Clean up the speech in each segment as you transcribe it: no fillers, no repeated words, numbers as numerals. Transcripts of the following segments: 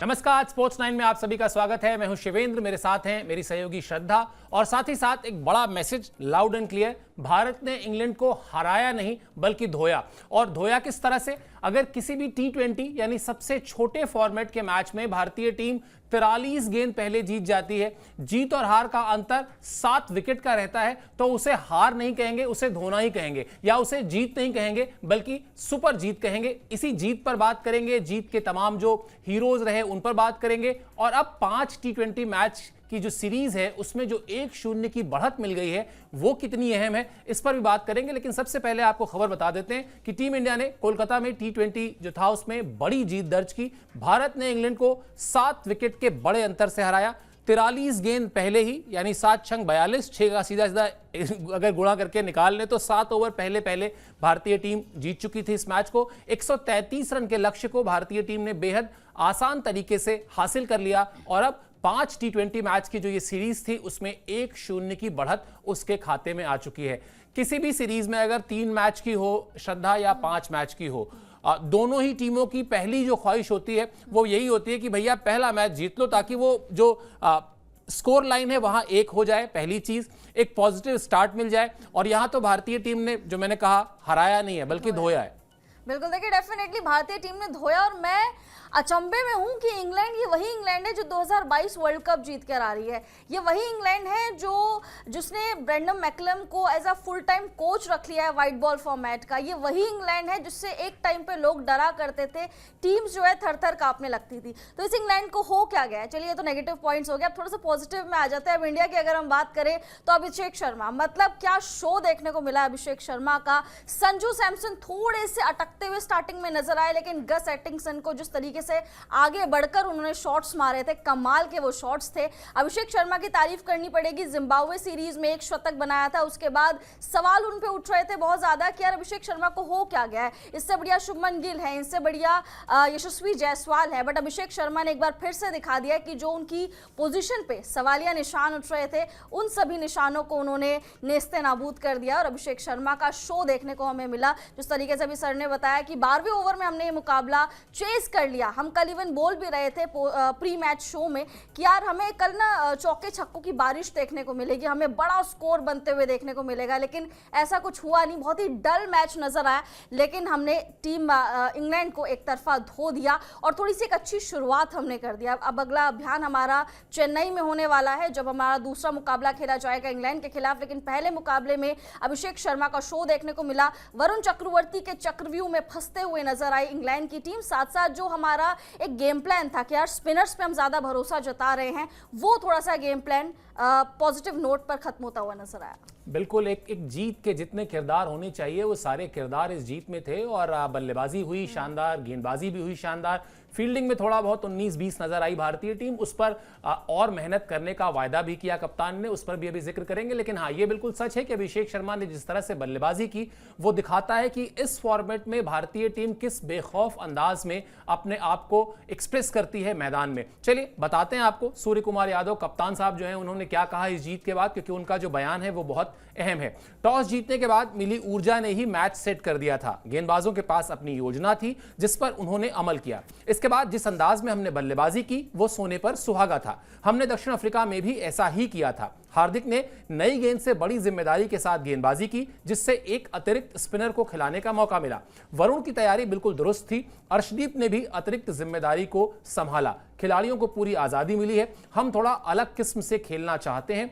नमस्कार, स्पोर्ट्स 9 में आप सभी का स्वागत है। मैं हूं शिवेंद्र, मेरे साथ हैं मेरी सहयोगी श्रद्धा और साथ ही साथ एक बड़ा message loud and clear. Bharat ने इंग्लैंड को हराया नहीं बल्कि धोया। और धोया किस तरह से? अगर किसी भी T20 यानी सबसे छोटे फॉर्मेट के मैच में भारतीय टीम 43 गेंद पहले जीत जाती है, जीत और हार का अंतर 7 विकेट का रहता है, तो उसे हार नहीं कहेंगे, उसे धोना ही कहेंगे, या उसे जीत नहीं कहेंगे बल्कि सुपर जीत कहेंगे। इसी जीत पर बात करेंगे, जीत के तमाम जो हीरोज रहे उन पर बात करेंगे। और अब 5 T20 मैच की जो सीरीज है उसमें जो 1-0 की बढ़त मिल गई है वो कितनी अहम है, इस पर भी बात करेंगे। लेकिन सबसे पहले आपको खबर बता देते हैं कि टीम इंडिया ने कोलकाता में T20 जो था उसमें बड़ी जीत दर्ज की। भारत ने इंग्लैंड को 7 विकेट के बड़े अंतर से हराया। 43 गेंद पहले ही, यानी 7 छंग 42, 6 का सीधा सीधा अगर गुणा करके निकाल लें तो 7 ओवर पहले भारतीय टीम जीत चुकी थी इस मैच को। 133 रन के लक्ष्य को भारतीय टीम ने बेहद आसान तरीके से हासिल कर लिया और अब 5 T20 मैच की जो ये सीरीज थी उसमें 1-0 की बढ़त उसके खाते में आ चुकी है। किसी भी सीरीज में अगर 3 मैच की हो श्रद्धा या 5 मैच की हो, दोनों ही टीमों की पहली जो ख्वाहिश होती है वो यही होती है कि भैया पहला मैच जीत लो, ताकि वो जो स्कोर लाइन है वहां एक हो जाए। पहली चीज, एक पॉजिटिव स्टार्ट मिल जाए। और यहां तो भारतीय टीम ने, जो मैंने कहा, हराया नहीं है बल्कि धोया है। बिल्कुल, देखिए डेफिनेटली भारतीय टीम ने धोया। और मैं अचंभे में हूं कि इंग्लैंड, ये वही इंग्लैंड है जो 2022 वर्ल्ड कप जीत कर आ रही है। ये वही इंग्लैंड है जिसने ब्रेंडन मैकलम को as a full time coach रख लिया है व्हाइट बॉल फॉर्मेट का। ये वही इंग्लैंड है जिससे एक टाइम पे लोग डरा करते थे, टीम्स जो है थर थर कांपने लगती थी। तो इस इंग्लैंड को हो क्या गया है? चलिए, तो नेगेटिव पॉइंट्स हो गया, अब थोड़ा सा पॉजिटिव में आ जाते हैं। अब इंडिया की अगर हम बात करें तो अभिषेक शर्मा, मतलब क्या शो देखने को मिला अभिषेक शर्मा का। संजू सैमसन थोड़े से अटकते हुए स्टार्टिंग में नजर आए, लेकिन गस एटिंगसन को जिस तरीके से आगे बढ़कर उन्होंने शॉट्स मारे थे, कमाल के वो शॉट्स थे। अभिषेक शर्मा की तारीफ करनी पड़ेगी, जिम्बाब्वे सीरीज में एक शतक बनाया था, उसके बाद सवाल उन पे उठ रहे थे बहुत ज्यादा कि यार अभिषेक शर्मा को हो क्या गया है। इससे बढ़िया शुभमन गिल है, इनसे बढ़िया यशस्वी जायसवाल है, बट अभिषेक शर्मा ने एक बार फिर से दिखा दिया कि जो उनकी पोजीशन पे सवालिया निशान उठ रहे थे उन सभी निशानों को उन्होंने नेस्ते नाबूद कर दिया। और अभिषेक शर्मा का शो देखने को हमें मिला। जिस तरीके से अभी सर ने बताया कि 12वें ओवर में हमने ये मुकाबला चेस कर लिया। हम कल इवन बोल भी रहे थे प्री मैच शो में कि यार हमें कल ना चौके छक्कों की बारिश देखने को मिलेगी, हमें बड़ा स्कोर बनते हुए देखने को मिलेगा, लेकिन ऐसा कुछ हुआ नहीं। बहुत ही डल मैच नजर आया, लेकिन हमने टीम इंग्लैंड को एक तरफा धो दिया और थोड़ी सी एक अच्छी शुरुआत हमने कर दिया। अब अगला अभियान हमारा चेन्नई में होने वाला है, जब हमारा दूसरा मुकाबला खेला जाएगा इंग्लैंड के खिलाफ। लेकिन पहले मुकाबले में अभिषेक शर्मा का शो देखने को मिला। वरुण चक्रवर्ती के चक्रव्यूह में फंसते हुए नजर आई इंग्लैंड की टीम। साथ साथ जो हमारा एक गेम प्लान था कि यार स्पिनर्स पे हम ज्यादा भरोसा जता रहे हैं, वो थोड़ा सा गेम प्लान पॉजिटिव नोट पर खत्म होता हुआ नजर आया। बिल्कुल, एक जीत के जितने किरदार होने चाहिए वो सारे किरदार इस जीत में थे। और बल्लेबाजी हुई शानदार, गेंदबाजी भी हुई शानदार, फील्डिंग में थोड़ा बहुत 19-20 नजर आई भारतीय टीम, उस पर और मेहनत करने का वायदा भी किया कप्तान ने, उस पर भी अभी जिक्र करेंगे। लेकिन हाँ, ये बिल्कुल सच है कि अभिषेक शर्मा ने जिस तरह से बल्लेबाजी की वो दिखाता है कि इस फॉर्मेट में भारतीय टीम किस बेखौफ अंदाज में अपने आप को एक्सप्रेस करती है मैदान में। चलिए बताते हैं आपको, सूर्य कुमार यादव कप्तान साहब जो हैं उन्होंने क्या कहा इस जीत के बाद, क्योंकि उनका जो बयान है वो बहुत अहम है। टॉस जीतने के बाद मिली ऊर्जा ने ही मैच सेट कर दिया था। गेंदबाजों के पास अपनी योजना थी जिस पर उन्होंने अमल किया। इसके बाद जिस अंदाज में हमने बल्लेबाजी की वो सोने पर सुहागा था। हमने दक्षिण अफ्रीका में भी ऐसा ही किया था। हार्दिक ने नई गेंद से बड़ी जिम्मेदारी के साथ गेंदबाजी की, जिससे एक अतिरिक्त स्पिनर को खिलाने का मौका मिला। वरुण की तैयारी बिल्कुल दुरुस्त थी। अर्शदीप ने भी अतिरिक्त जिम्मेदारी को संभाला। खिलाड़ियों को पूरी आजादी मिली है। हम थोड़ा अलग किस्म से खेलना चाहते हैं।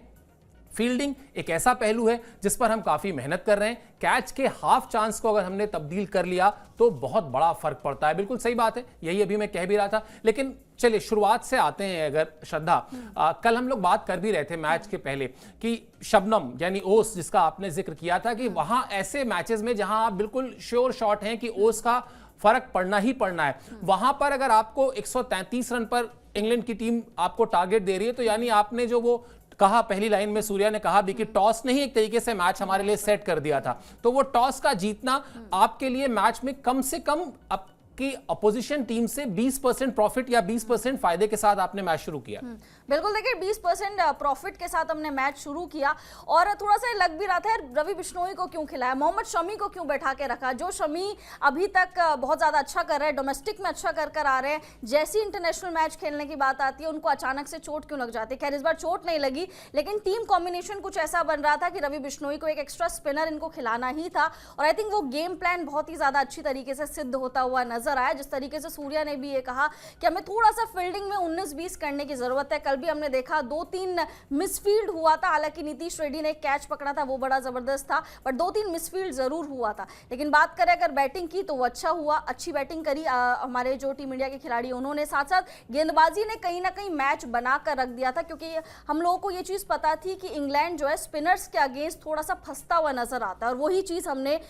फील्डिंग एक ऐसा पहलू है जिस पर हम काफी मेहनत कर रहे हैं। कैच के हाफ चांस को अगर हमने तब्दील कर लिया तो बहुत बड़ा फर्क पड़ता है। बिल्कुल सही बात है, यही अभी मैं कह भी रहा था। लेकिन चलिए शुरुआत से आते हैं। अगर श्रद्धा, कल हम लोग बात कर भी रहे थे मैच के पहले कि शबनम यानी ओस, जिसका आपने जिक्र किया था कि वहां ऐसे मैचेस में जहां आप बिल्कुल श्योर शॉट हैं कि ओस का फर्क पड़ना ही पड़ना है, वहां पर अगर आपको 133 रन पर इंग्लैंड की टीम आपको टारगेट दे रही है, तो यानी आपने जो वो कहा पहली लाइन में, सूर्या ने कहा भी कि टॉस ने ही एक तरीके से मैच हमारे लिए सेट कर दिया था। तो वो टॉस का जीतना आपके लिए मैच में कम से कम, अब कि अपोजिशन टीम से 20% प्रॉफिट या 20% फायदे के साथ आपने मैच शुरू किया। बिल्कुल, देखिए 20% प्रॉफिट के साथ हमने मैच शुरू किया और थोड़ा सा लग भी रहा था रवि बिश्नोई को क्यों खिलाया, मोहम्मद शमी को क्यों बैठा के रखा, जो शमी अभी तक बहुत ज़्यादा अच्छा कर रहे हैं, डोमेस्टिक में अच्छा कर आ रहे हैं, जैसी इंटरनेशनल मैच खेलने की बात आती है उनको अचानक से चोट क्यों लग जाती है। खैर इस बार चोट नहीं लगी, लेकिन टीम कॉम्बिनेशन कुछ ऐसा बन रहा था कि रवि बिश्नोई को एक एक्स्ट्रा स्पिनर इनको खिलाना ही था और आई थिंक वो गेम प्लान बहुत ही ज़्यादा अच्छी तरीके से सिद्ध होता हुआ नजर आया। जिस तरीके से सूर्या ने भी ये कहा कि हमें थोड़ा सा फील्डिंग में 19-20 करने की जरूरत है। कल भी हमने देखा 2-3 मिसफील्ड हुआ था, हालांकि नीतीश रेड्डी ने कैच पकड़ा था वो बड़ा जबरदस्त था, बट 2-3 मिसफील्ड जरूर हुआ था। लेकिन बात करें अगर बैटिंग की तो वो अच्छा हुआ, अच्छी बैटिंग करी हमारे जो टीम इंडिया के खिलाड़ी उन्होंने। साथ साथ गेंदबाजी ने कहीं ना कहीं मैच बनाकर रख दिया था, क्योंकि हम लोगों को ये चीज़ पता थी कि इंग्लैंड जो है स्पिनर्स के अगेंस्ट थोड़ा सा फंसता हुआ नजर आता है और वही चीज़ हमने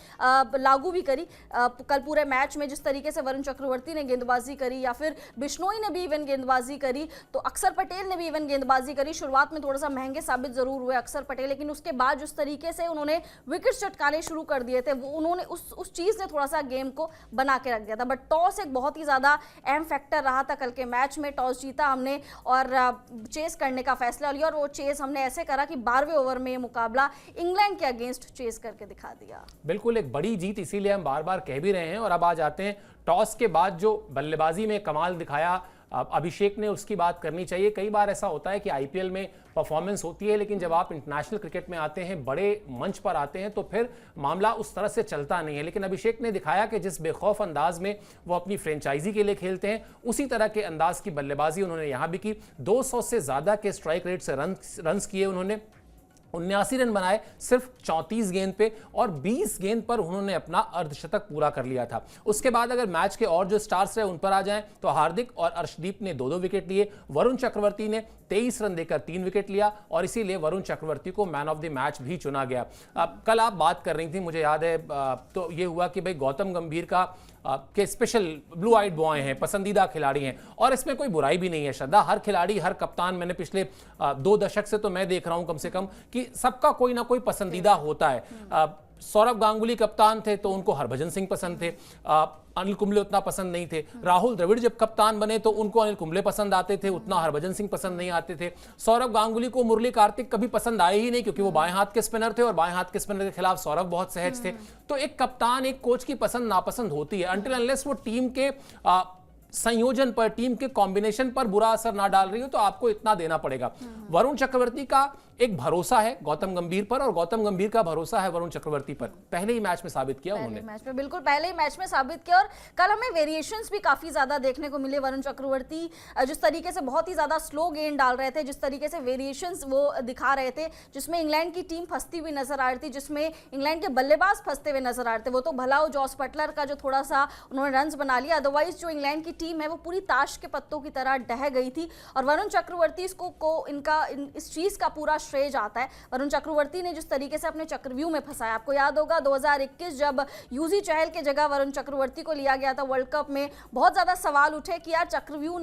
लागू भी करी कल पूरे मैच में। जिस तरीके से वरुण चक्रवर्ती ने गेंदबाजी करी या फिर बिश्नोई ने भी इवन गेंदबाजी करी, तो अक्षर पटेल ने भी इवन गेंदबाजी करी। शुरुआत में थोड़ा सा महंगे साबित जरूर हुए अक्षर पटेल, लेकिन उसके बाद जिस तरीके से उन्होंने विकेट्स चटकाने शुरू कर दिए थे, वो उन्होंने उस चीज़ ने थोड़ा सा गेम को बना के रख दिया था। बट टॉस एक बहुत ही ज़्यादा अहम फैक्टर रहा था कल के मैच में। टॉस जीता हमने और चेस करने का फैसला लिया और वो चेस हमने ऐसे करा कि 12वें ओवर में ये मुकाबला इंग्लैंड के अगेंस्ट चेस करके दिखा दिया। बिल्कुल एक बड़ी जीत, इसीलिए हम बार बार कह भी रहे हैं। और अब आ जाते हैं टॉस के बाद जो बल्लेबाजी में कमाल दिखाया अभिषेक ने, उसकी बात करनी चाहिए। कई बार ऐसा होता है कि आईपीएल में परफॉर्मेंस होती है, लेकिन जब आप इंटरनेशनल क्रिकेट में आते हैं, बड़े मंच पर आते हैं, तो फिर मामला उस तरह से चलता नहीं है। लेकिन अभिषेक ने दिखाया कि जिस बेखौफ अंदाज में वो अपनी फ्रेंचाइजी के लिए खेलते हैं, उसी तरह के अंदाज की बल्लेबाजी उन्होंने यहाँ भी की। 200 से ज़्यादा के स्ट्राइक रेट से रन्स किए उन्होंने, 79 रन बनाए सिर्फ 34 गेंद पे और 20 गेंद पर उन्होंने अपना अर्धशतक पूरा कर लिया था। उसके बाद अगर मैच के और जो स्टार्स रहे उन पर आ जाएं तो हार्दिक और अर्शदीप ने 2-2 विकेट लिए, वरुण चक्रवर्ती ने 23 रन देकर 3 विकेट लिया और इसीलिए वरुण चक्रवर्ती को मैन ऑफ द मैच भी चुना गया। कल आप बात कर रही थी, मुझे याद है, तो ये हुआ कि भाई गौतम गंभीर का के स्पेशल ब्लू आइड बॉय हैं, पसंदीदा खिलाड़ी हैं और इसमें कोई बुराई भी नहीं है श्रद्धा। हर खिलाड़ी, हर कप्तान, मैंने पिछले 2 दशक से तो मैं देख रहा हूं कम से कम कि सबका कोई ना कोई पसंदीदा होता है। सौरव गांगुली कप्तान थे तो उनको हरभजन सिंह पसंद थे, अनिल कुंबले उतना पसंद नहीं थे। राहुल द्रविड़ जब कप्तान बने तो उनको अनिल कुंबले पसंद आते थे, उतना हरभजन सिंह पसंद नहीं आते थे। सौरव गांगुली को मुरली कार्तिक कभी पसंद आए ही नहीं, क्योंकि वो बाएं हाथ के स्पिनर थे और बाएं हाथ के स्पिनर के खिलाफ सौरव बहुत सहज थे। तो एक कप्तान, एक कोच की पसंद नापसंद होती है, अनटिल अनलेस वो टीम के संयोजन पर, टीम के कॉम्बिनेशन पर बुरा असर ना डाल रही हो, तो आपको इतना देना पड़ेगा। वरुण चक्रवर्ती का एक भरोसा है गौतम गंभीर पर और गौतम गंभीर का भरोसा है वरुण चक्रवर्ती पर। पहले ही मैच में साबित किया उन्होंने, मैच में बिल्कुल पहले ही मैच में साबित किया। और कल हमें वेरिएशंस भी काफी ज्यादा देखने को मिले। वरुण चक्रवर्ती जिस तरीके से बहुत ही ज्यादा स्लो गेंद डाल रहे थे, जिस तरीके से वेरिएशंस वो दिखा रहे थे, जिसमें इंग्लैंड की टीम फंसती हुई नजर आ रही थी, जिसमें इंग्लैंड के बल्लेबाज फंसते हुए नजर आ रहे थे। वो तो भला हो जॉस बटलर का जो थोड़ा सा उन्होंने रन बना लिया, अदरवाइज जो इंग्लैंड की टीम है वो पूरी ताश के पत्तों की तरह ढह गई थी। और वरुण चक्रवर्ती इस चीज का पूरा श्रेय जाता है। वरुण चक्रवर्ती ने जिस तरीके से अपने चक्रव्यूह में फंसाया, आपको याद होगा 2021 जब यूजी चहल की जगह वरुण चक्रवर्ती को लिया गया था वर्ल्ड कप में, बहुत ज्यादा सवाल उठे कि यार चक्रव्यूह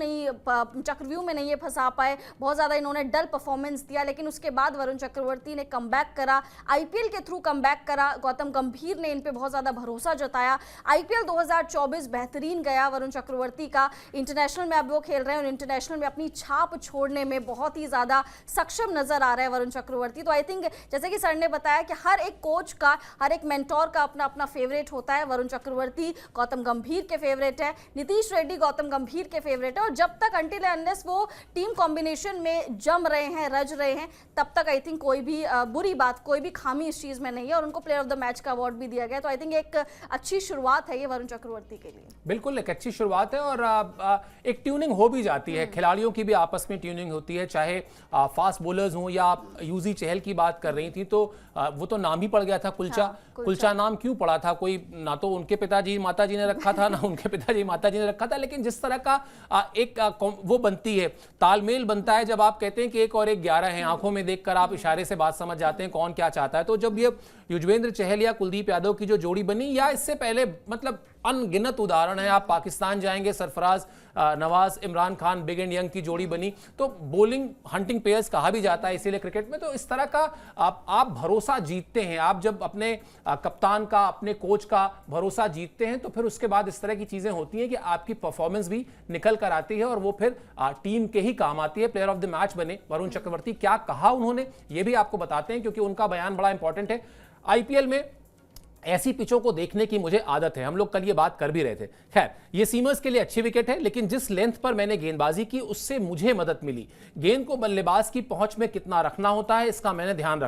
में नहीं ये फंसा पाए, बहुत ज्यादा इन्होंने डल परफॉर्मेंस दिया। लेकिन उसके बाद वरुण चक्रवर्ती ने कमबैक करा, आईपीएल के थ्रू कमबैक करा। गौतम गंभीर ने इन पे बहुत ज्यादा भरोसा जताया। आईपीएल 2024 बेहतरीन गया वरुण चक्रवर्ती का। इंटरनेशनल में अब वो खेल रहे हैं और इंटरनेशनल में अपनी छाप छोड़ने में बहुत ही ज्यादा सक्षम नजर आ रहा है वरुण चक्रवर्ती। तो आई थिंक जैसे कि सर ने बताया कि हर एक कोच का, हर एक मेंटोर का अपना अपना फेवरेट होता है। वरुण चक्रवर्ती गौतम गंभीर के फेवरेट है, नीतीश रेड्डी गौतम गंभीर के फेवरेट है। और जब तक अनटिल अनलेस वो टीम कॉम्बिनेशन में जम रहे हैं, रज रहे हैं, तब तक आई थिंक कोई भी बुरी बात, कोई भी खामी इस चीज में नहीं है। और उनको प्लेयर ऑफ द मैच का अवार्ड भी दिया गया। तो आई थिंक एक अच्छी शुरुआत है ये वरुण चक्रवर्ती के लिए। बिल्कुल एक अच्छी शुरुआत है और एक ट्यूनिंग हो भी जाती है, खिलाड़ियों की भी आपस में ट्यूनिंग होती है, चाहे फास्ट बॉलर्स हों या आप यूजी चहल की बात कर रही थी, तो वो तो नाम ही पड़ गया था कुलचा। कुलचा नाम क्यों पड़ा था? कोई ना तो उनके पिताजी माताजी ने रखा था, ना उनके पिताजी माताजी ने रखा था, लेकिन जिस तरह का एक वो बनती है, तालमेल बनता है जब आप कहते हैं कि 1 और 1 11 हैं, आंखों में देखकर आप इशारे से बात समझ जाते हैं कौन क्या चाहता है। तो जब ये युजवेंद्र चहल या कुलदीप यादव की जो जोड़ी बनी, या इससे पहले मतलब अनगिनत उदाहरण है। आप पाकिस्तान जाएंगे, Sarfaraz Nawaz, Imran Khan, big and young की जोड़ी बनी, तो बॉलिंग हंटिंग पेयर्स कहा भी जाता है इसीलिए क्रिकेट में। तो इस तरह का आप भरोसा जीतते हैं, आप जब अपने कप्तान का, अपने कोच का भरोसा जीतते हैं तो फिर उसके बाद इस तरह की चीजें होती हैं कि आपकी परफॉर्मेंस भी निकल कर आती है और वो फिर टीम के ही काम आती है। प्लेयर ऑफ द मैच बने वरुण चक्रवर्ती, क्या कहा उन्होंने ये भी आपको बताते हैं क्योंकि उनका बयान बड़ा इंपॉर्टेंट है। आईपीएल में ऐसी पिचों को देखने की मुझे आदत है, हम लोग कल ये बात कर भी रहे थे। खैर, ये सीमर्स के लिए अच्छी विकेट है, लेकिन जिस लेंथ पर मैंने गेंदबाजी की उससे मुझे मदद मिली। गेंद को बल्लेबाज की पहुंच में कितना रखना होता है इसका मैंने ध्यान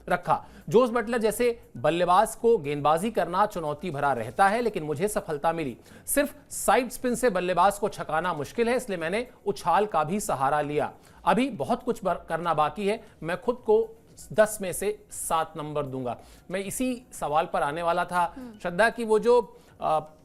रखा। जोस बटलर जैसे बल्लेबाज को गेंदबाजी करना चुनौती भरा रहता है, लेकिन मुझे सफलता मिली। सिर्फ साइड स्पिन से बल्लेबाज को छकाना मुश्किल है, इसलिए मैंने उछाल का भी सहारा लिया। अभी बहुत कुछ करना बाकी है, मैं खुद को 10 में से 7 नंबर दूंगा। मैं इसी सवाल पर आने वाला था श्रद्धा की, वो जो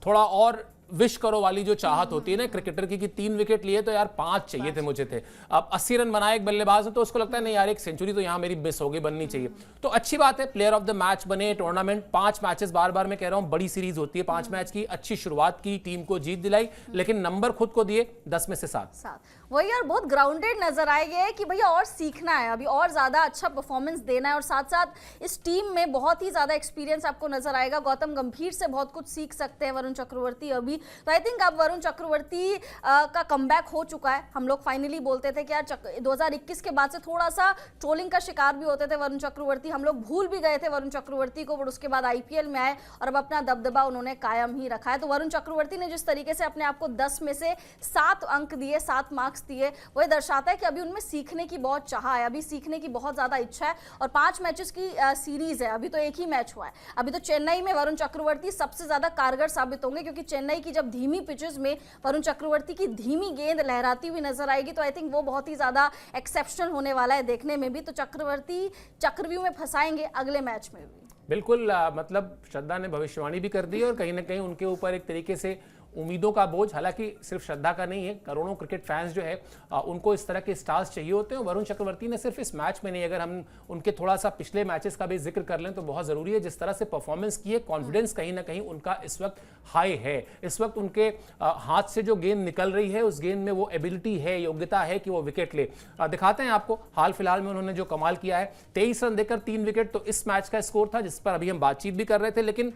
थोड़ा और विश करो वाली जो चाहत होती है ना क्रिकेटर की कि 3 विकेट लिए तो यार 5 चाहिए थे मुझे थे। अब 80 रन बनाए एक बल्लेबाज ने तो उसको लगता है नहीं यार एक सेंचुरी तो यहां मेरी मिस हो गई, बननी चाहिए। तो अच्छी बात है, प्लेयर ऑफ द मैच बने। टूर्नामेंट 5 मैचेस, बार बार मैं कह रहा हूं बड़ी सीरीज होती है, 5 मैच की अच्छी शुरुआत की, टीम को जीत दिलाई, लेकिन नंबर खुद को दिए 10 में से 7। वही यार बहुत ग्राउंडेड नजर आए गए कि भैया और सीखना है, अभी और ज्यादा अच्छा परफॉर्मेंस देना है और साथ साथ इस टीम में बहुत ही ज्यादा एक्सपीरियंस आपको नजर आएगा। गौतम गंभीर से बहुत कुछ सीख सकते हैं वरुण चक्रवर्ती अभी। तो आई थिंक अब वरुण चक्रवर्ती का कमबैक हो चुका है। हम लोग फाइनली बोलते थे कि यार 2021 के बाद से थोड़ा सा ट्रोलिंग का शिकार भी होते थे वरुण चक्रवर्ती, हम लोग भूल भी गए थे वरुण चक्रवर्ती को, बट उसके बाद आईपीएल में आए और अब अपना दबदबा उन्होंने कायम ही रखा है। तो वरुण चक्रवर्ती ने जिस तरीके से अपने आप को 10 में से 7 अंक दिए, 7 मार्क्स दिए, वो ये दर्शाता है कि अभी उनमें सीखने की बहुत चाह है, अभी सीखने की बहुत ज्यादा इच्छा है। और 5 मैचेस की सीरीज है, अभी तो एक ही मैच हुआ है। अभी तो चेन्नई में वरुण चक्रवर्ती सबसे ज्यादा कारगर साबित होंगे, क्योंकि चेन्नई की जब धीमी पिचेस में वरुण चक्रवर्ती की धीमी गेंद लहराती हुई नजर आएगी तो आई थिंक वो बहुत ही ज्यादा एक्सेप्शनल होने वाला है देखने में भी। तो चक्रवर्ती चक्रव्यूह में फंसाएंगे अगले मैच में भी। बिल्कुल, मतलब श्रद्धा ने भविष्यवाणी भी कर दी और कहीं ना कहीं उनके ऊपर एक तरीके से उम्मीदों का बोझ, हालांकि सिर्फ श्रद्धा का नहीं है, करोड़ों क्रिकेट फैंस जो है उनको इस तरह के स्टार्स चाहिए होते हैं। वरुण चक्रवर्ती ने सिर्फ इस मैच में नहीं, अगर हम उनके थोड़ा सा पिछले मैचेस का भी जिक्र कर लें तो बहुत जरूरी है। जिस तरह से परफॉर्मेंस की है, कॉन्फिडेंस कहीं ना कहीं उनका इस वक्त हाई है। इस वक्त उनके हाथ से जो गेंद निकल रही है उस गेंद में वो एबिलिटी है, योग्यता है कि वो विकेट ले। दिखाते हैं आपको हाल फिलहाल में उन्होंने जो कमाल किया है, 23 रन देकर 3 विकेट, तो इस मैच का स्कोर था जिस पर अभी हम बातचीत भी कर रहे थे। लेकिन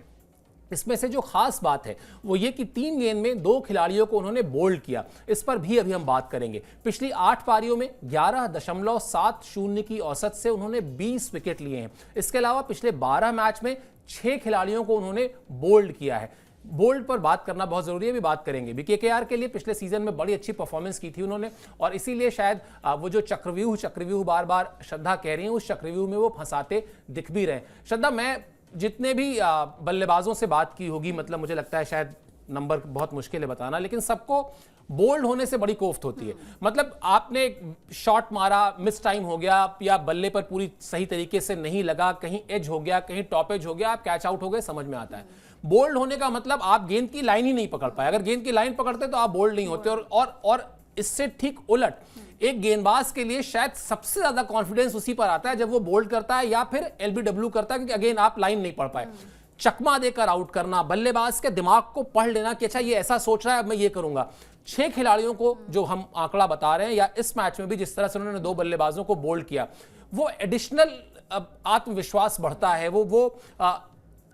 इसमें से जो खास बात है वो ये कि 3 गेंद में 2 खिलाड़ियों को उन्होंने बोल्ड किया, इस पर भी अभी हम बात करेंगे। पिछली 8 पारियों में 11.70 की औसत से उन्होंने 20 विकेट लिए हैं। इसके अलावा पिछले 12 मैच में 6 खिलाड़ियों को उन्होंने बोल्ड किया है। बोल्ड पर बात करना बहुत जरूरी है, भी बात करेंगे। केकेआर के लिए पिछले सीजन में बड़ी अच्छी परफॉर्मेंस की थी उन्होंने, और इसीलिए शायद वो जो चक्रव्यूह बार बार श्रद्धा कह रही हैं, उस चक्रव्यूह में वो फंसाते दिख भी रहे। श्रद्धा, मैं जितने भी बल्लेबाजों से बात की होगी, मतलब मुझे लगता है शायद नंबर बहुत मुश्किल है बताना, लेकिन सबको बोल्ड होने से बड़ी कोफ्त होती है। मतलब आपने शॉट मारा, मिस टाइम हो गया, या बल्ले पर पूरी सही तरीके से नहीं लगा, कहीं एज हो गया, कहीं टॉप एज हो गया, आप कैच आउट हो गए, समझ में आता है। बोल्ड होने का मतलब आप गेंद की लाइन ही नहीं पकड़ पाए। अगर गेंद की लाइन पकड़ते तो आप बोल्ड नहीं होते। और इससे ठीक उलट एक गेंदबाज के लिए शायद सबसे ज्यादा कॉन्फिडेंस उसी पर आता है जब वो बोल्ड करता है या फिर एलबीडब्ल्यू करता है, क्योंकि अगेन आप लाइन नहीं पढ़ पाए। चकमा देकर आउट करना, बल्लेबाज के दिमाग को पढ़ लेना कि अच्छा ये ऐसा सोच रहा है, अब मैं ये करूंगा। 6 खिलाड़ियों को जो हम आंकड़ा बता रहे हैं, या इस मैच में भी जिस तरह से उन्होंने 2 बल्लेबाजों को बोल्ड किया, वो एडिशनल आत्मविश्वास बढ़ता है। वो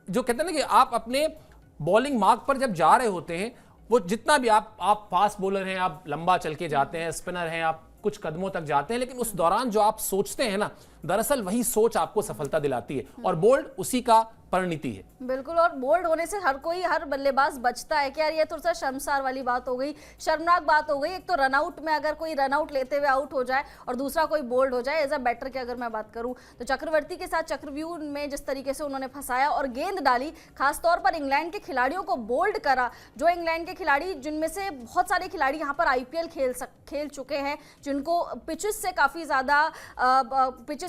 जो कहते हैं ना कि आप अपने बॉलिंग मार्क पर जब जा रहे होते हैं, वो जितना भी आप फास्ट बॉलर हैं, आप लंबा चल के जाते हैं, स्पिनर हैं, आप कुछ कदमों तक जाते हैं, लेकिन उस दौरान जो आप सोचते हैं ना, दरअसल वही सोच आपको सफलता दिलाती है, और बोल्ड उसी का परिणति है। बिल्कुल, और बोल्ड होने से हर बल्लेबाज बचता है कि यार ये थोड़ा सा शर्मसार वाली बात हो गई, शर्मनाक बात हो गई। एक तो रनआउट में अगर कोई रनआउट लेते हुए आउट हो जाए और दूसरा कोई बोल्ड हो जाए, एज अ बैटर की अगर मैं बात करूं तो चक्रवर्ती के साथ चक्रव्यूह में जिस तरीके से उन्होंने फंसाया और गेंद डाली, खासतौर पर इंग्लैंड के खिलाड़ियों को बोल्ड करा, जो इंग्लैंड के खिलाड़ी जिनमें से बहुत सारे खिलाड़ी यहाँ पर आईपीएल खेल चुके हैं, जिनको पिचेस से काफ़ी ज़्यादा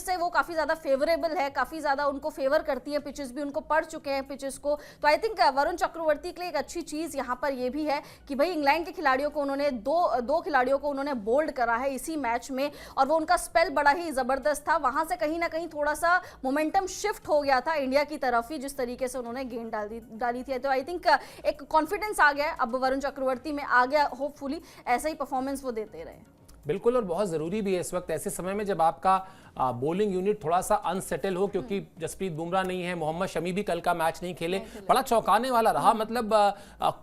वो काफ़ी ज़्यादा फेवरेबल है, काफ़ी ज़्यादा उनको फेवर करती है पिचेस भी, उनको उनको पढ़ चुके हैं पिचेस को। तो आई थिंक वरुण चक्रवर्ती के लिए एक अच्छी चीज यहाँ पर ये भी है कि भाई इंग्लैंड के खिलाड़ियों को उन्होंने दो खिलाड़ियों को उन्होंने बोल्ड करा है इसी मैच में, और वो उनका स्पेल बड़ा ही जबरदस्त था। वहां से कहीं ना कहीं थोड़ा सा मोमेंटम शिफ्ट हो गया था इंडिया की तरफ ही, जिस तरीके से उन्होंने गेंद डाली थी। तो आई थिंक एक कॉन्फिडेंस आ गया अब वरुण चक्रवर्ती में, आ गया, होपफुली ऐसा ही परफॉर्मेंस वो देते रहे। बिल्कुल, और बहुत ज़रूरी भी है इस वक्त ऐसे समय में जब आपका बॉलिंग यूनिट थोड़ा सा अनसेटल हो, क्योंकि जसप्रीत बुमराह नहीं है, मोहम्मद शमी भी कल का मैच नहीं खेले। बड़ा चौंकाने वाला रहा, मतलब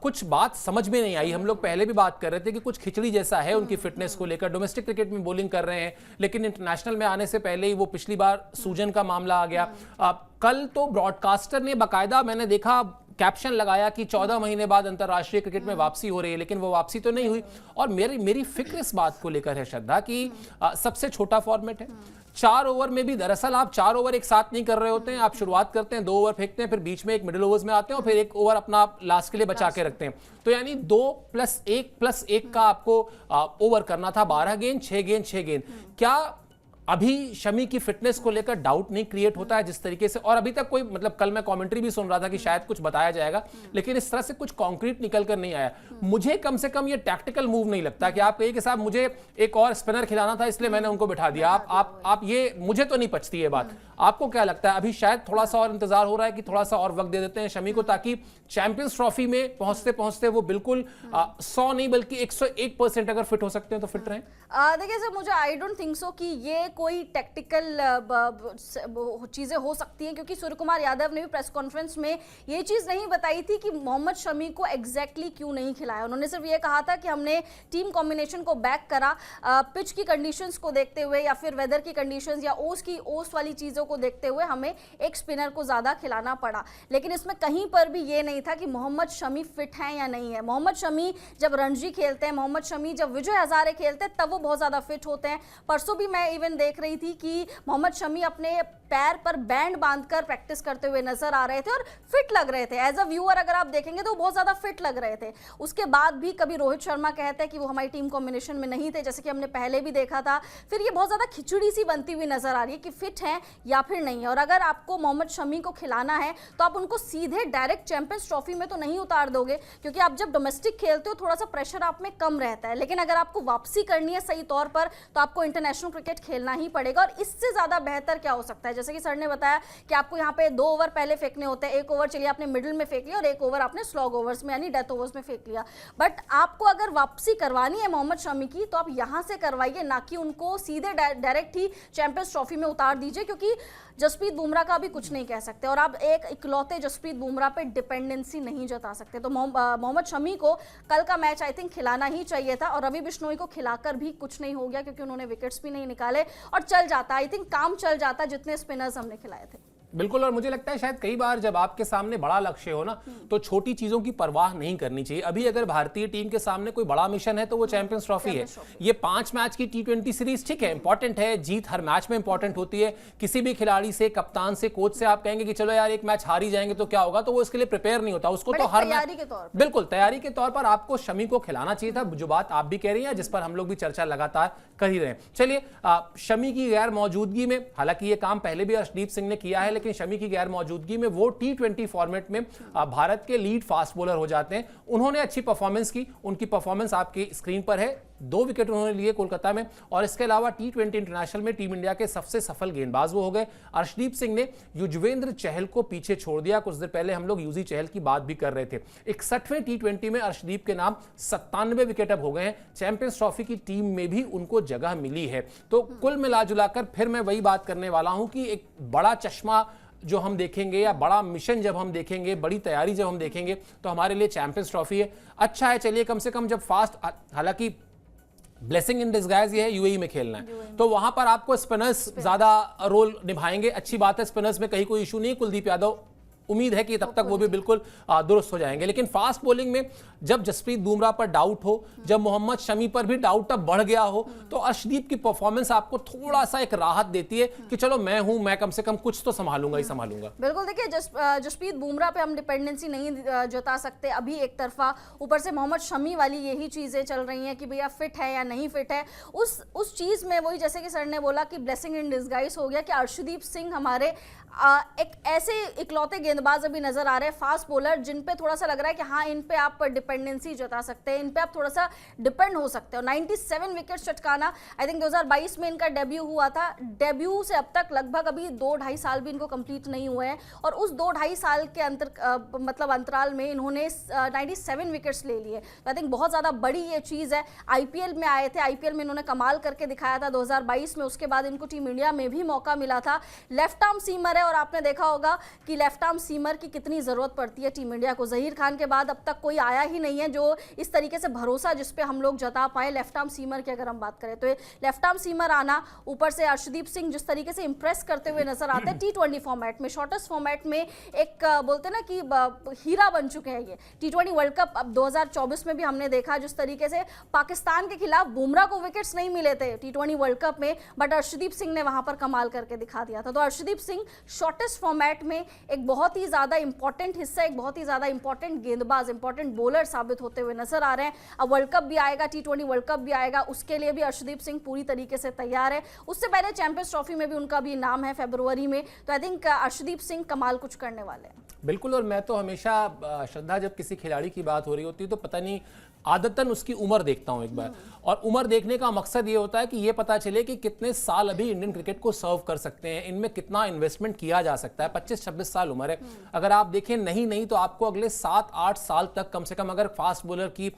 कुछ बात समझ में नहीं आई। हम लोग पहले भी बात कर रहे थे कि कुछ खिचड़ी जैसा है उनकी फिटनेस को लेकर। डोमेस्टिक क्रिकेट में बॉलिंग कर रहे हैं, लेकिन इंटरनेशनल में आने से पहले ही वो पिछली बार सूजन का मामला आ गया। कल तो ब्रॉडकास्टर ने बाकायदा, मैंने देखा, कैप्शन लगाया कि 14 महीने बाद अंतर्राष्ट्रीय क्रिकेट में वापसी हो रही है, लेकिन वो वापसी तो नहीं हुई। और मेरी फिक्र इस बात को लेकर है श्रद्धा कि सबसे छोटा फॉर्मेट है, 4 ओवर में भी दरअसल आप 4 ओवर एक साथ नहीं कर रहे होते हैं। आप शुरुआत करते हैं, 2 ओवर फेंकते हैं, फिर बीच में एक मिडिल ओवर्स में आते हैं और फिर 1 ओवर अपना लास्ट के लिए बचा के रखते हैं। तो यानी 2+1+1 का आपको ओवर करना था। 12 गेंद 6 गेंद 6 गेंद। क्या अभी शमी की फिटनेस को लेकर डाउट नहीं क्रिएट होता है जिस तरीके से? और अभी तक कोई, मतलब कल मैं कमेंट्री भी सुन रहा था कि शायद कुछ बताया जाएगा, लेकिन इस तरह से कुछ कॉन्क्रीट निकल कर नहीं आया। मुझे कम से कम ये टैक्टिकल मूव नहीं लगता कि आप कहिए कि साहब मुझे एक और स्पिनर खिलाना था इसलिए मैंने उनको बिठा दिया। आप ये, मुझे तो नहीं पचती ये बात। आपको क्या लगता है? अभी शायद थोड़ा सा और इंतजार हो रहा है कि थोड़ा सा और वक्त दे देते हैं शमी को, ताकि चैंपियंस ट्रॉफी में पहुंचते पहुंचते वो बिल्कुल 100 नहीं बल्कि 101% अगर फिट हो सकते हैं तो फिट रहें। देखिए सर, मुझे आई डोंट थिंक सो कि ये कोई टेक्निकल चीजें हो सकती हैं, क्योंकि सूर्य कुमार यादव ने भी प्रेस कॉन्फ्रेंस में ये चीज नहीं बताई थी कि मोहम्मद शमी को एग्जैक्टली क्यों नहीं खिलाया। उन्होंने सिर्फ ये कहा था कि हमने टीम कॉम्बिनेशन को बैक करा, पिच की कंडीशंस को देखते हुए या फिर वेदर की कंडीशंस या ओस वाली चीजों को देखते हुए हमें एक स्पिनर को ज्यादा खिलाना पड़ा। लेकिन इसमें कहीं पर भी ये नहीं था कि मोहम्मद शमी फिट है या नहीं है। मोहम्मद शमी जब रणजी खेलते हैं, मोहम्मद शमी जब विजय हजारे खेलते हैं, तब वो बहुत ज्यादा फिट होते हैं। परसों भी मैं इवन देख रही थी कि मोहम्मद शमी अपने पैर पर बैंड बांधकर प्रैक्टिस करते हुए नजर आ रहे थे और फिट लग रहे थे। एज अ व्यूअर अगर आप देखेंगे तो बहुत ज्यादा फिट लग रहे थे। उसके बाद भी कभी रोहित शर्मा कहते हैं कि वो हमारी टीम कॉम्बिनेशन में नहीं थे, जैसे कि हमने पहले भी देखा था। फिर ये बहुत ज्यादा खिचड़ी सी बनती हुई नजर आ रही है कि फिट है या फिर नहीं है। और अगर आपको मोहम्मद शमी को खिलाना है तो आप उनको सीधे डायरेक्ट चैंपियंस ट्रॉफी में तो नहीं उतार दोगे, क्योंकि आप जब डोमेस्टिक खेलते हो थोड़ा सा प्रेशर आप में कम रहता है। लेकिन अगर आपको वापसी करनी है सही तौर पर तो आपको इंटरनेशनल क्रिकेट खेलना ही पड़ेगा। और इससे ज्यादा बेहतर क्या हो सकता है? जैसे कि सर ने बताया कि आपको यहाँ पे 2 ओवर पहले फेंकने होते हैं। 1 ओवर चलिए आपने मिडिल में फेंक लिया और 1 ओवर आपने स्लॉग ओवर्स में यानी डेथ ओवर्स में फेंक लिया। बट आपको अगर वापसी करवानी है मोहम्मद शमी की तो आप यहाँ से करवाइए, ना कि उनको सीधे डायरेक्ट ही चैंपियंस ट्रॉफी में उतार दीजिए, क्योंकि जसप्रीत बुमराह का भी कुछ नहीं कह सकते और आप एक इकलौते जसप्रीत बुमराह पे डिपेंडेंसी नहीं जता सकते। तो मोहम्मद शमी को कल का मैच आई थिंक खिलाना ही चाहिए था, और रवि बिश्नोई को खिलाकर भी कुछ नहीं हो गया क्योंकि उन्होंने विकेट्स भी नहीं निकाले और चल जाता, आई थिंक काम चल जाता जितने स्पिनर्स हमने खिलाए थे। बिल्कुल, और मुझे लगता है शायद कई बार जब आपके सामने बड़ा लक्ष्य हो ना तो छोटी चीजों की परवाह नहीं करनी चाहिए। अभी अगर भारतीय टीम के सामने कोई बड़ा मिशन है तो वो चैंपियंस ट्रॉफी है। ये 5 मैच की T20 सीरीज ठीक है, इंपॉर्टेंट है, जीत हर मैच में इंपॉर्टेंट होती है। किसी भी खिलाड़ी से, कप्तान से, कोच से आप कहेंगे कि चलो यार एक मैच हार ही जाएंगे तो क्या होगा, तो वो इसके लिए प्रिपेयर नहीं होता। उसको तो हर तैयारी के तौर पर, बिल्कुल तैयारी के तौर पर आपको शमी को खिलाना चाहिए था, जो बात आप भी कह रही हैं, जिस पर हम लोग भी चर्चा लगातार कर ही रहे हैं। चलिए, शमी की गैर मौजूदगी में, हालांकि ये काम पहले भी अर्शदीप सिंह ने किया है, लेकिन शमी की गैर मौजूदगी में वो T20 फॉर्मेट में भारत के लीड फास्ट बॉलर हो जाते हैं। उन्होंने अच्छी परफॉर्मेंस की, उनकी परफॉर्मेंस आपकी स्क्रीन पर है। 2 विकेट उन्होंने लिए कोलकाता में, और इसके अलावा T20 इंटरनेशनल में टीम इंडिया के सबसे सफल गेंदबाज वो हो गए। अर्शदीप सिंह ने युजवेंद्र चहल को पीछे छोड़ दिया। कुछ देर पहले हम लोग यूजी चहल की बात भी कर रहे थे। 61वें T20 में अर्शदीप के नाम 97 विकेट अब हो गए हैं। चैंपियंस ट्रॉफी की टीम में भी उनको जगह मिली है। तो कुल मिलाजुलाकर फिर मैं वही बात करने वाला हूं कि एक बड़ा चश्मा जो हम देखेंगे या बड़ा मिशन जब हम देखेंगे, बड़ी तैयारी जब हम देखेंगे, तो हमारे लिए चैंपियंस ट्रॉफी है। अच्छा है, चलिए कम से कम जब फास्ट, हालांकि ब्लेसिंग इन डिस्गाइज ये है यूएई में खेलना है, तो वहां पर आपको स्पिनर्स ज्यादा रोल निभाएंगे। अच्छी बात है, स्पिनर्स में कहीं कोई इशू नहीं है। कुलदीप यादव उम्मीद है कि तब तक वो भी बिल्कुल दुरुस्त हो जाएंगे। लेकिन फास्ट बॉलिंग में जब जसप्रीत बुमराह पर डाउट हो, जब मोहम्मद शमी पर भी डाउट अब बढ़ गया हो, तो अर्शदीप की परफॉर्मेंस आपको थोड़ा सा एक राहत देती है कि चलो मैं हूं, मैं कम से कम कुछ तो संभालूंगा ही संभालूंगा। बिल्कुल, देखिए जसप्रीत बुमराह पे हम डिपेंडेंसी नहीं जता सकते अभी एक तरफा। ऊपर से मोहम्मद शमी वाली यही चीजें चल रही हैं कि भैया फिट है या नहीं फिट है। उस चीज में वही, जैसे कि सर ने बोला कि ब्लेसिंग इन डिस्गाइज हो गया कि अर्शदीप सिंह हमारे एक ऐसे इकलौते गेंदबाज अभी नजर आ रहे हैं, फास्ट बॉलर, जिन पे थोड़ा सा लग रहा है कि हाँ इन पे आप डिपेंडेंसी जता सकते हैं, इन पे आप थोड़ा सा डिपेंड हो सकते हो। 97 विकेट चटकाना, आई थिंक 2022 में इनका डेब्यू हुआ था। डेब्यू से अब तक लगभग अभी 2-2.5 साल भी इनको कंप्लीट नहीं हुए हैं, और उस 2-2.5 साल के अंतराल में इन्होंने 97 विकेट्स ले लिए। तो आई थिंक बहुत ज़्यादा बड़ी ये चीज़ है। आईपीएल में आए थे, आईपीएल में इन्होंने कमाल करके दिखाया था 2022 में, उसके बाद इनको टीम इंडिया में भी मौका मिला था। लेफ्ट आर्म सीमर है, और आपने देखा होगा कि लेफ्ट आर्म सीमर की कितनी ज़रूरत पड़ती है टीम इंडिया को। जहीर खान के बाद अब तक कोई आया ही नहीं है जो इस तरीके से भरोसा जिस पे हम लोग जता पाए लेफ्ट आर्म सीमर की अगर हम बात करें तो। लेफ्ट आर्म सीमर आना, ऊपर से अर्शदीप सिंह जिस तरीके से इंप्रेस करते हुए नजर आते हैं T20 फॉर्मेट में, शॉर्टेस्ट फॉर्मेट में एक बोलते हैं ना कि हीरा बन चुके हैं ये। T20 वर्ल्ड कप अब 2024 में भी हमने देखा जिस तरीके से पाकिस्तान के खिलाफ बुमराह को विकेट्स नहीं मिले थे T20 वर्ल्ड कप में, बट अर्शदीप सिंह ने वहां पर कमाल करके दिखा दिया था। तो अर्शदीप सिंह शॉर्टेस्ट फॉर्मेट में एक बहुत ही ज्यादा इंपॉर्टेंट हिस्सा, एक बहुत ही ज्यादा इंपॉर्टेंट गेंदबाज, इंपॉर्टेंट बॉलर साबित होते हुए नजर आ रहे हैं। अब वर्ल्ड कप भी आएगा, T20 वर्ल्ड कप भी आएगा, उसके लिए भी अर्शदीप सिंह पूरी तरीके से तैयार है। उससे पहले चैंपियंस ट्रॉफी में भी उनका भी नाम है फरवरी में, तो आई थिंक अर्शदीप सिंह कमाल कुछ करने वाले हैं। बिल्कुल। और मैं तो हमेशा श्रद्धा, जब किसी खिलाड़ी की बात हो रही होती है तो पता नहीं आदतन उसकी उम्र देखता हूं एक बार, और उम्र देखने का मकसद ये होता है कि ये पता चले कि कितने साल अभी इंडियन क्रिकेट को सर्व कर सकते हैं, इनमें कितना इन्वेस्टमेंट किया जा सकता है। 25-26 साल उम्र है। अगर आप देखें नहीं तो आपको अगले 7-8 साल तक कम से कम, अगर फास्ट बॉलर की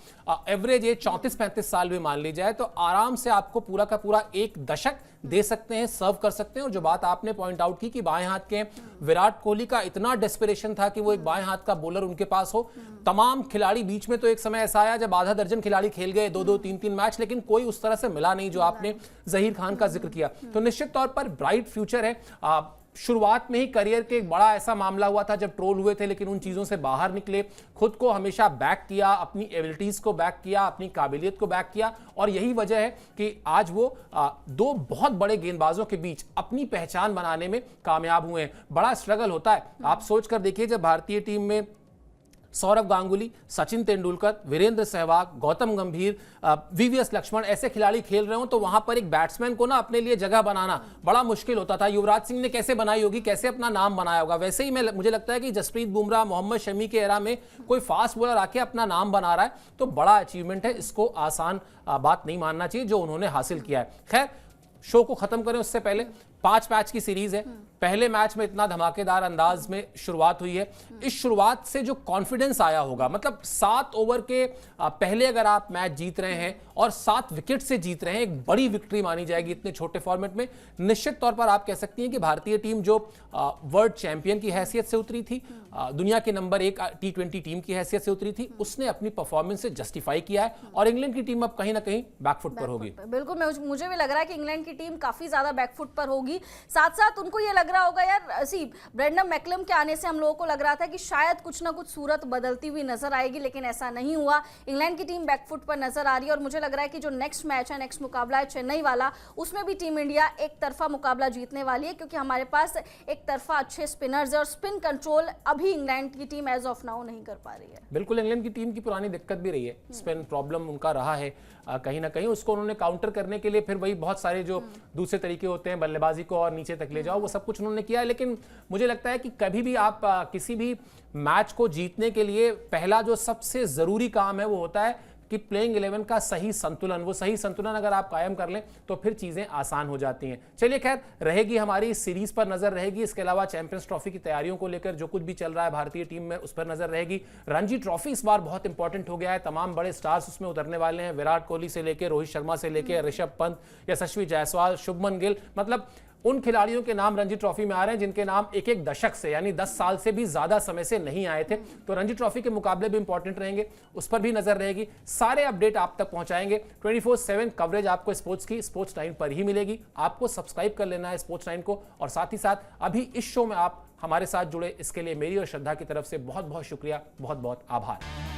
एवरेज एज 34-35 साल भी मान ली जाए, तो आराम से आपको पूरा का पूरा एक दशक दे सकते हैं, सर्व कर सकते हैं। और जो बात आपने पॉइंट आउट की कि बाएं हाथ के विराट कोहली का इतना डेस्परेशन था कि वो एक बाएं हाथ का बॉलर उनके पास हो। तमाम खिलाड़ी, बीच में तो एक समय ऐसा आया जब आधा दर्जन खिलाड़ी खेल गए 2-2, 3-3 मैच, लेकिन कोई उस तरह से मिला नहीं जो आपने जहीर खान का जिक्र किया। तो निश्चित तौर पर ब्राइट फ्यूचर है। शुरुआत में ही करियर के एक बड़ा ऐसा मामला हुआ था जब ट्रोल हुए थे, लेकिन उन चीजों से बाहर निकले, खुद को हमेशा बैक किया, अपनी एबिलिटीज को बैक किया, अपनी काबिलियत को बैक किया, और यही वजह है कि आज वो दो बहुत बड़े गेंदबाजों के बीच अपनी पहचान बनाने में कामयाब हुए हैं। बड़ा स्ट्रगल होता है, आप सोच कर देखिए, जब भारतीय टीम में सौरव गांगुली, सचिन तेंदुलकर, वीरेंद्र सहवाग, गौतम गंभीर, वीवीएस लक्ष्मण ऐसे खिलाड़ी खेल रहे हो, तो वहां पर एक बैट्समैन को ना अपने लिए जगह बनाना बड़ा मुश्किल होता था। युवराज सिंह ने कैसे बनाई होगी, कैसे अपना नाम बनाया होगा, वैसे ही मुझे लगता है कि जसप्रीत बुमराह, मोहम्मद शमी के एरा में कोई फास्ट बॉलर आके अपना नाम बना रहा है, तो बड़ा अचीवमेंट है। इसको आसान बात नहीं मानना चाहिए जो उन्होंने हासिल किया है। खैर, शो को खत्म करें उससे पहले 5 मैच की सीरीज है। पहले मैच में इतना धमाकेदार अंदाज में शुरुआत हुई है, इस शुरुआत से जो कॉन्फिडेंस आया होगा, मतलब 7 ओवर के पहले अगर आप मैच जीत रहे हैं और 7 विकेट से जीत रहे हैं, एक बड़ी विक्ट्री मानी जाएगी इतने छोटे फॉर्मेट में। निश्चित तौर पर आप कह सकती हैं कि भारतीय टीम जो वर्ल्ड चैंपियन की हैसियत से उतरी थी, दुनिया के नंबर 1 T20 टीम की हैसियत से उतरी थी, उसने अपनी परफॉर्मेंस से जस्टिफाई किया है, और इंग्लैंड की टीम अब कहीं ना कहीं बैकफुट पर होगी। बिल्कुल, मुझे भी लग रहा है कि इंग्लैंड की टीम काफी ज्यादा बैकफुट पर होगी। साथ साथ उनको ये लग रहा होगा यार, ब्रेंडन मैकलम के आने से हम लोगों को लग रहा था कि शायद कुछ ना कुछ सूरत बदलती हुई नजर आएगी, लेकिन ऐसा नहीं हुआ। इंग्लैंड की टीम बैकफुट पर नजर आ रही है, और मुझे लग रहा है कि जो नेक्स्ट मैच है, नेक्स्ट मुकाबला है चेन्नई वाला, उसमें भी टीम इंडिया एक तरफा मुकाबला जीतने वाली है, क्योंकि हमारे पास एक तरफा अच्छे स्पिनर्स है, और स्पिन कंट्रोल अभी इंग्लैंड की टीम एज ऑफ नाउ नहीं कर पा रही है। बिल्कुल, इंग्लैंड की टीम की पुरानी दिक्कत भी रही है, स्पिन प्रॉब्लम उनका रहा है कहीं ना कहीं। उसको उन्होंने काउंटर करने के लिए फिर वही बहुत सारे जो दूसरे तरीके होते हैं, बल्लेबाजी को और नीचे तक ले जाओ, वो सब कुछ उन्होंने किया है। लेकिन मुझे लगता है कि कभी भी आप किसी भी मैच को जीतने के लिए पहला जो सबसे जरूरी काम है वो होता है कि प्लेइंग 11 का सही संतुलन, वो सही संतुलन अगर आप कायम कर लें तो फिर चीजें आसान हो जाती हैं। चलिए, खैर, रहेगी हमारी सीरीज पर नजर रहेगी, इसके अलावा चैंपियंस ट्रॉफी की तैयारियों को लेकर जो कुछ भी चल रहा है भारतीय टीम में उस पर नजर रहेगी। रणजी ट्रॉफी इस बार बहुत इंपॉर्टेंट हो गया है, तमाम बड़े स्टार्स उसमें उतरने वाले हैं, विराट कोहली से लेकर रोहित शर्मा से लेकर ऋषभ पंत, यशस्वी जायसवाल, शुभमन गिल, मतलब उन खिलाड़ियों के नाम रणजी ट्रॉफी में आ रहे हैं जिनके नाम एक दशक से, यानी 10 साल से भी ज्यादा समय से नहीं आए थे। तो रणजी ट्रॉफी के मुकाबले भी इंपॉर्टेंट रहेंगे, उस पर भी नजर रहेगी। सारे अपडेट आप तक पहुंचाएंगे। 24/7 कवरेज आपको स्पोर्ट्स की स्पोर्ट्स 9 पर ही मिलेगी। आपको सब्सक्राइब कर लेना है स्पोर्ट्स 9 को, और साथ ही साथ अभी इस शो में आप हमारे साथ जुड़े, इसके लिए मेरी और श्रद्धा की तरफ से बहुत बहुत शुक्रिया, बहुत बहुत आभार।